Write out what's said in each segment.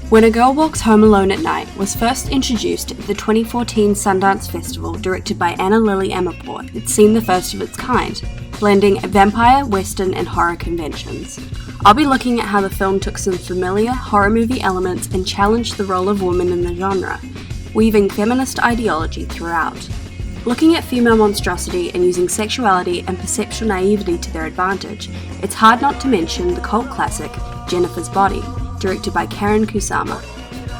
When a Girl Walks Home Alone at Night was first introduced at the 2014 Sundance Festival, directed by Anna Lily Amirpour, it's seen the first of its kind, blending vampire, western, and horror conventions. I'll be looking at how the film took some familiar horror movie elements and challenged the role of women in the genre, weaving feminist ideology throughout. Looking at female monstrosity and using sexuality and perceptual naivety to their advantage, it's hard not to mention the cult classic Jennifer's Body, directed by Karen Kusama.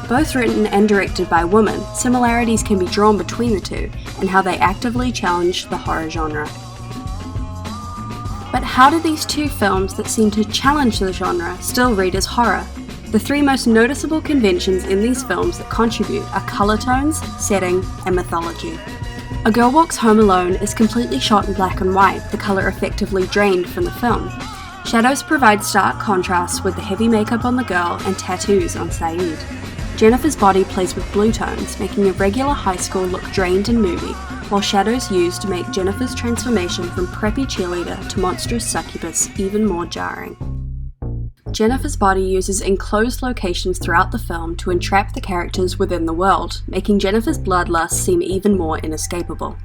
Both written and directed by women, similarities can be drawn between the two and how they actively challenge the horror genre. But how do these two films that seem to challenge the genre still read as horror? The three most noticeable conventions in these films that contribute are colour tones, setting, and mythology. A Girl Walks Home Alone is completely shot in black and white, the colour effectively drained from the film. Shadows provide stark contrast with the heavy makeup on the girl and tattoos on Saeed. Jennifer's Body plays with blue tones, making a regular high school look drained and moody, while shadows used to make Jennifer's transformation from preppy cheerleader to monstrous succubus even more jarring. Jennifer's Body uses enclosed locations throughout the film to entrap the characters within the world, making Jennifer's bloodlust seem even more inescapable.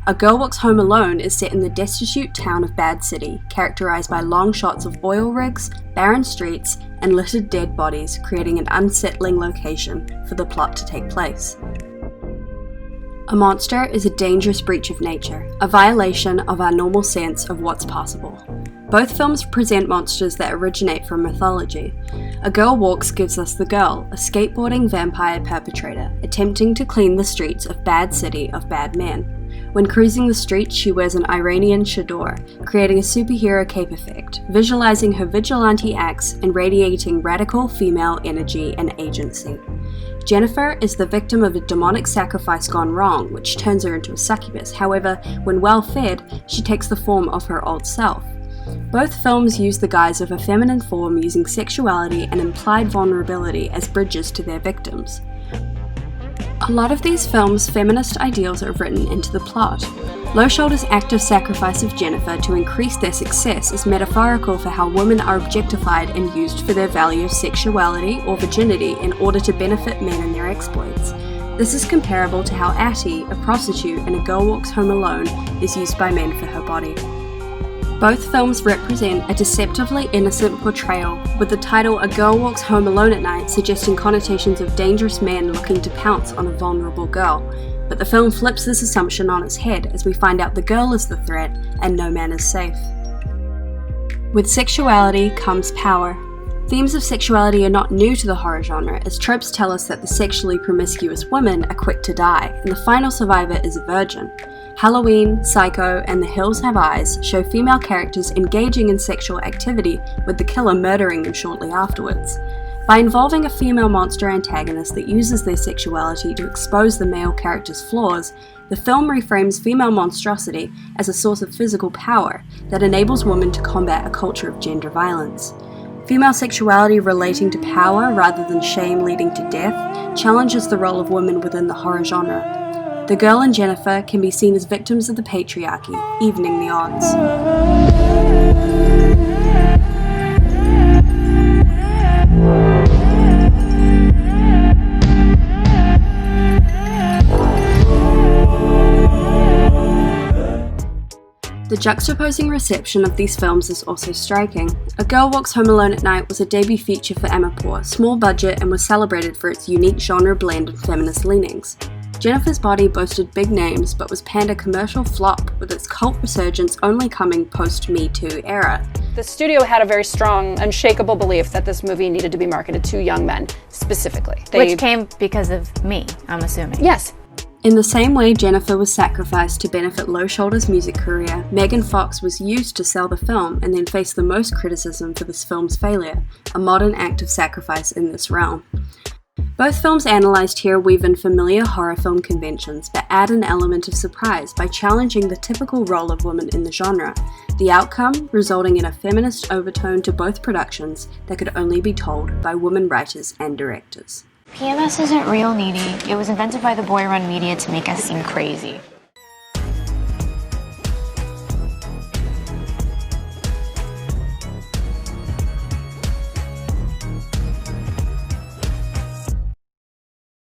A Girl Walks Home Alone is set in the destitute town of Bad City, characterized by long shots of oil rigs, barren streets, and littered dead bodies, creating an unsettling location for the plot to take place. A monster is a dangerous breach of nature, a violation of our normal sense of what's possible. Both films present monsters that originate from mythology. A Girl Walks gives us the girl, a skateboarding vampire perpetrator, attempting to clean the streets of Bad City of bad men. When cruising the streets, she wears an Iranian chador, creating a superhero cape effect, visualizing her vigilante acts and radiating radical female energy and agency. Jennifer is the victim of a demonic sacrifice gone wrong, which turns her into a succubus. However, when well fed, she takes the form of her old self. Both films use the guise of a feminine form using sexuality and implied vulnerability as bridges to their victims. A lot of these films' feminist ideals are written into the plot. Low Shoulder's active sacrifice of Jennifer to increase their success is metaphorical for how women are objectified and used for their value of sexuality or virginity in order to benefit men in their exploits. This is comparable to how Attie, a prostitute in A Girl Walks Home Alone, is used by men for her body. Both films represent a deceptively innocent portrayal, with the title A Girl Walks Home Alone at Night suggesting connotations of dangerous men looking to pounce on a vulnerable girl. But the film flips this assumption on its head as we find out the girl is the threat and no man is safe. With sexuality comes power. Themes of sexuality are not new to the horror genre, as tropes tell us that the sexually promiscuous women are quick to die, and the final survivor is a virgin. Halloween, Psycho, and The Hills Have Eyes show female characters engaging in sexual activity, with the killer murdering them shortly afterwards. By involving a female monster antagonist that uses their sexuality to expose the male character's flaws, the film reframes female monstrosity as a source of physical power that enables women to combat a culture of gender violence. Female sexuality relating to power rather than shame leading to death challenges the role of women within the horror genre. The girl and Jennifer can be seen as victims of the patriarchy, evening the odds. The juxtaposing reception of these films is also striking. A Girl Walks Home Alone at Night was a debut feature for Amirpour, small budget, and was celebrated for its unique genre blend and feminist leanings. Jennifer's Body boasted big names but was panned a commercial flop, with its cult resurgence only coming post-Me Too era. The studio had a very strong, unshakable belief that this movie needed to be marketed to young men, specifically. Which came because of me, I'm assuming. Yes. In the same way Jennifer was sacrificed to benefit Low Shoulder's music career, Megan Fox was used to sell the film and then faced the most criticism for this film's failure, a modern act of sacrifice in this realm. Both films analysed here weave in familiar horror film conventions, but add an element of surprise by challenging the typical role of women in the genre, the outcome resulting in a feminist overtone to both productions that could only be told by women writers and directors. PMS isn't real, Needy. It was invented by the boy-run media to make us seem crazy.